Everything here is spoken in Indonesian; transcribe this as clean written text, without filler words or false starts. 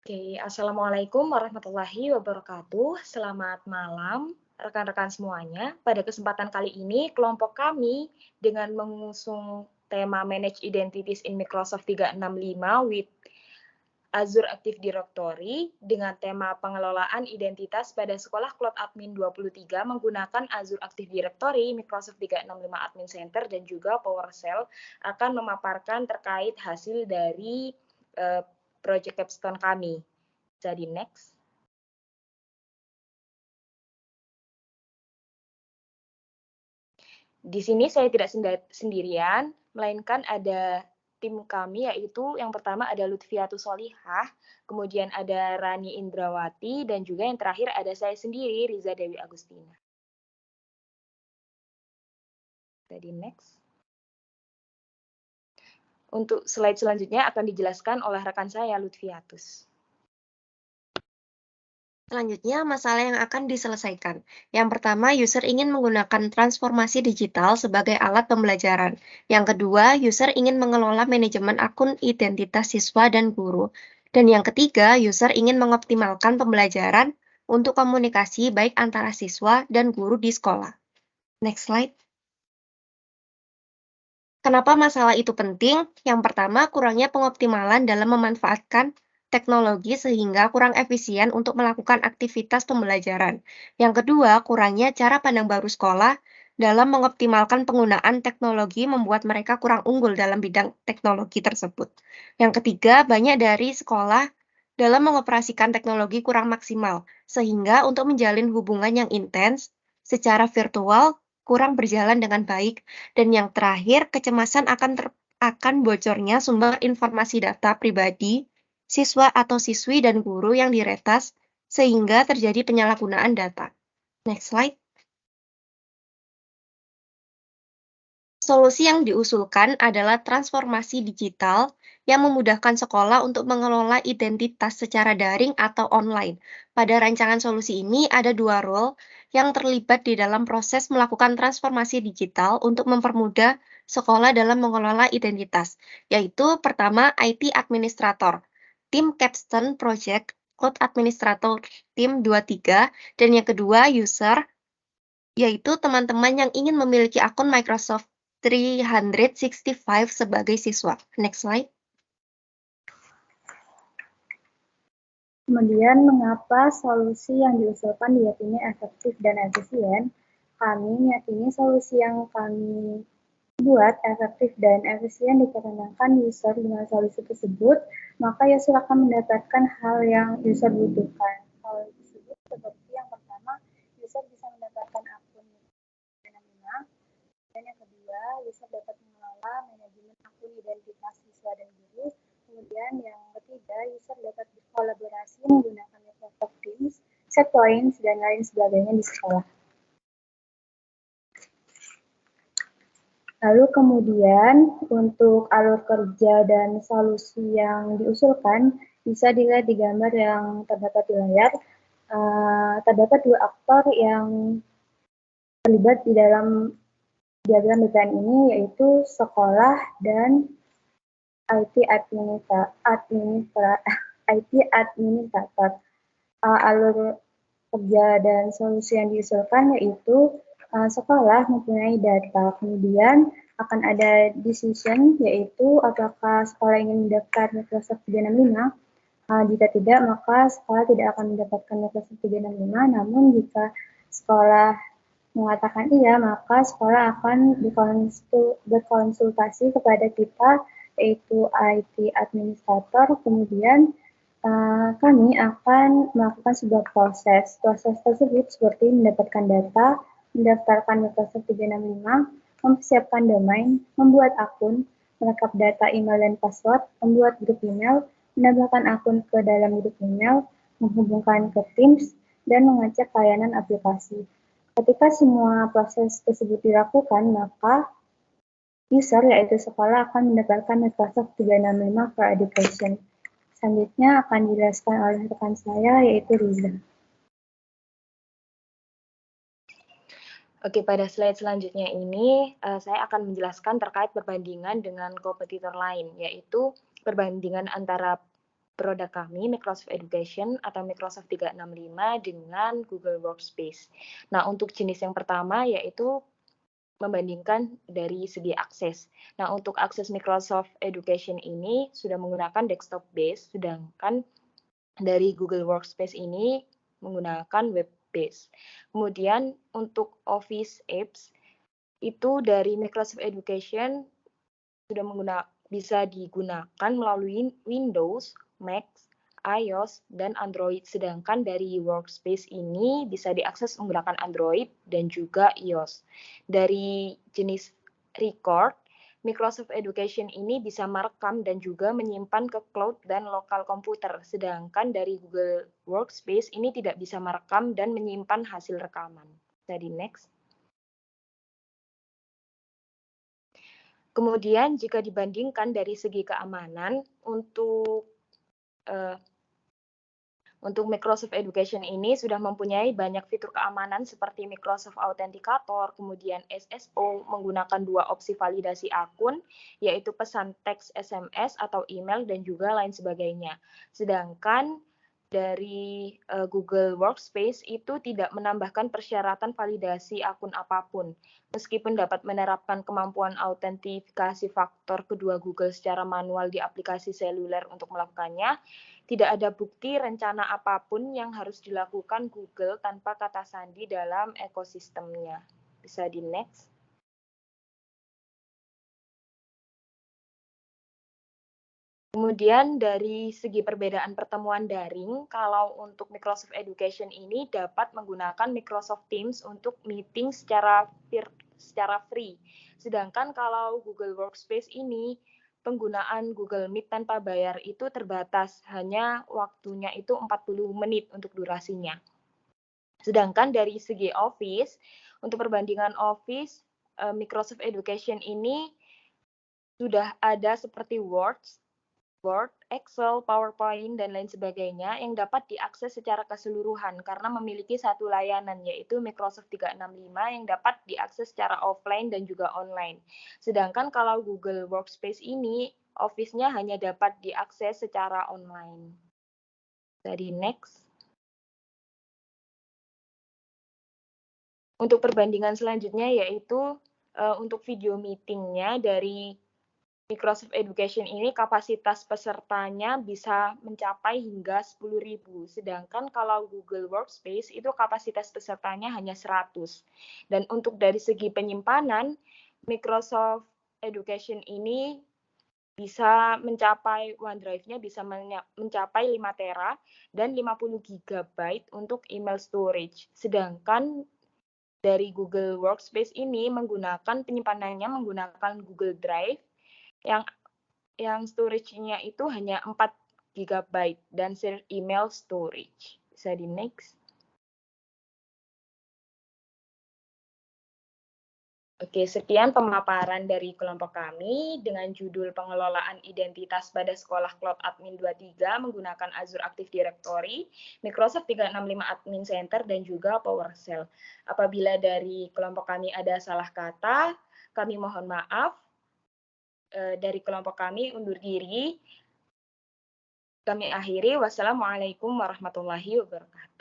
Oke, Assalamualaikum warahmatullahi wabarakatuh. Selamat malam, rekan-rekan semuanya. Pada kesempatan kali ini, kelompok kami dengan mengusung tema Manage Identities in Microsoft 365 with Azure Active Directory dengan tema pengelolaan identitas pada sekolah Cloud Admin 23 menggunakan Azure Active Directory, Microsoft 365 Admin Center, dan juga PowerShell akan memaparkan terkait hasil dari project capstone kami. Jadi next. Di sini saya tidak sendirian, melainkan ada tim kami, yaitu yang pertama ada Lutfiatus Solihah, kemudian ada Rani Indrawati, dan juga yang terakhir ada saya sendiri, Riza Dewi Agustina. Jadi next. Untuk slide selanjutnya akan dijelaskan oleh rekan saya, Lutfiatus. Selanjutnya, masalah yang akan diselesaikan. Yang pertama, user ingin menggunakan transformasi digital sebagai alat pembelajaran. Yang kedua, user ingin mengelola manajemen akun identitas siswa dan guru. Dan yang ketiga, user ingin mengoptimalkan pembelajaran untuk komunikasi baik antara siswa dan guru di sekolah. Next slide. Kenapa masalah itu penting? Yang pertama, kurangnya pengoptimalan dalam memanfaatkan teknologi sehingga kurang efisien untuk melakukan aktivitas pembelajaran. Yang kedua, kurangnya cara pandang baru sekolah dalam mengoptimalkan penggunaan teknologi membuat mereka kurang unggul dalam bidang teknologi tersebut. Yang ketiga, banyak dari sekolah dalam mengoperasikan teknologi kurang maksimal, sehingga untuk menjalin hubungan yang intens secara virtual kurang berjalan dengan baik. Dan yang terakhir, kecemasan akan bocornya sumber informasi data pribadi siswa atau siswi dan guru yang diretas sehingga terjadi penyalahgunaan data. Next slide. Solusi yang diusulkan adalah transformasi digital yang memudahkan sekolah untuk mengelola identitas secara daring atau online. Pada rancangan solusi ini ada dua role yang terlibat di dalam proses melakukan transformasi digital untuk mempermudah sekolah dalam mengelola identitas, yaitu pertama IT Administrator, tim Capstone Project, Cloud Administrator tim 23, dan yang kedua user, yaitu teman-teman yang ingin memiliki akun Microsoft 365 sebagai siswa. Next slide. Kemudian, mengapa solusi yang diusulkan diyakini efektif dan efisien? Kami meyakini solusi yang kami buat efektif dan efisien dikarenakan user dengan solusi tersebut, maka user akan mendapatkan hal yang user butuhkan. Hal tersebut seperti yang pertama, user bisa mendapatkan akun Dynamina, dan yang kedua, user dapat mengelola manajemen akun identitas siswa dan guru. Kemudian yang ketiga, user dapat berkolaborasi menggunakan Microsoft Teams, SharePoint, dan lain sebagainya di sekolah. Lalu kemudian untuk alur kerja dan solusi yang diusulkan bisa dilihat di gambar yang terdapat di layar. Terdapat dua aktor yang terlibat di dalam diagram BPN ini, yaitu sekolah dan IT administrator. Alur kerja dan solusi yang diusulkan yaitu sekolah mempunyai data, kemudian akan ada decision, yaitu apakah sekolah ingin mendaftar Microsoft 365. Jika tidak, maka sekolah tidak akan mendapatkan Microsoft 365, namun jika sekolah mengatakan iya, maka sekolah akan berkonsultasi kepada kita, yaitu IT Administrator. Kemudian kami akan melakukan sebuah proses. Proses tersebut seperti mendapatkan data, mendaftarkan Microsoft 365, mempersiapkan domain, membuat akun, merekap data email dan password, membuat grup email, menambahkan akun ke dalam grup email, menghubungkan ke Teams, dan mengecek layanan aplikasi. Ketika semua proses tersebut dilakukan, maka user, yaitu sekolah, akan mendapatkan Microsoft 365 for Education. Selanjutnya akan dijelaskan oleh rekan saya, yaitu Riza. Oke, pada slide selanjutnya ini saya akan menjelaskan terkait perbandingan dengan kompetitor lain, yaitu perbandingan antara produk kami, Microsoft Education atau Microsoft 365 dengan Google Workspace. Nah, untuk jenis yang pertama yaitu membandingkan dari segi akses. Nah, untuk akses Microsoft Education ini sudah menggunakan desktop base, sedangkan dari Google Workspace ini menggunakan web base. Kemudian untuk Office Apps itu dari Microsoft Education sudah bisa digunakan melalui Windows, Mac, iOS, dan Android. Sedangkan dari Workspace ini bisa diakses menggunakan Android dan juga iOS. Dari jenis record, Microsoft Education ini bisa merekam dan juga menyimpan ke cloud dan lokal komputer. Sedangkan dari Google Workspace ini tidak bisa merekam dan menyimpan hasil rekaman. Jadi next. Kemudian jika dibandingkan dari segi keamanan, untuk Microsoft Education ini sudah mempunyai banyak fitur keamanan seperti Microsoft Authenticator, kemudian SSO menggunakan 2 opsi validasi akun, yaitu pesan teks SMS atau email dan juga lain sebagainya. Sedangkan dari Google Workspace itu tidak menambahkan persyaratan validasi akun apapun. Meskipun dapat menerapkan kemampuan autentifikasi faktor kedua Google secara manual di aplikasi seluler untuk melakukannya, tidak ada bukti rencana apapun yang harus dilakukan Google tanpa kata sandi dalam ekosistemnya. Bisa di next. Kemudian dari segi perbedaan pertemuan daring, kalau untuk Microsoft Education ini dapat menggunakan Microsoft Teams untuk meeting secara free. Sedangkan kalau Google Workspace ini penggunaan Google Meet tanpa bayar itu terbatas, hanya waktunya itu 40 menit untuk durasinya. Sedangkan dari segi Office, untuk perbandingan Office, Microsoft Education ini sudah ada seperti Word, Excel, PowerPoint, dan lain sebagainya yang dapat diakses secara keseluruhan karena memiliki satu layanan yaitu Microsoft 365 yang dapat diakses secara offline dan juga online. Sedangkan kalau Google Workspace ini, Office-nya hanya dapat diakses secara online. Jadi next. Untuk perbandingan selanjutnya yaitu untuk video meeting-nya dari Microsoft Education ini kapasitas pesertanya bisa mencapai hingga 10.000, sedangkan kalau Google Workspace itu kapasitas pesertanya hanya 100. Dan untuk dari segi penyimpanan, Microsoft Education ini bisa mencapai OneDrive-nya bisa mencapai 5 tera dan 50 GB untuk email storage. Sedangkan dari Google Workspace ini penyimpanannya menggunakan Google Drive yang storage-nya itu hanya 4 GB dan share email storage. Bisa di next. Oke, sekian pemaparan dari kelompok kami dengan judul Pengelolaan Identitas pada Sekolah Cloud Admin 23 menggunakan Azure Active Directory, Microsoft 365 Admin Center, dan juga PowerShell. Apabila dari kelompok kami ada salah kata, kami mohon maaf. Dari kelompok kami undur diri. Kami akhiri. Wassalamualaikum warahmatullahi wabarakatuh.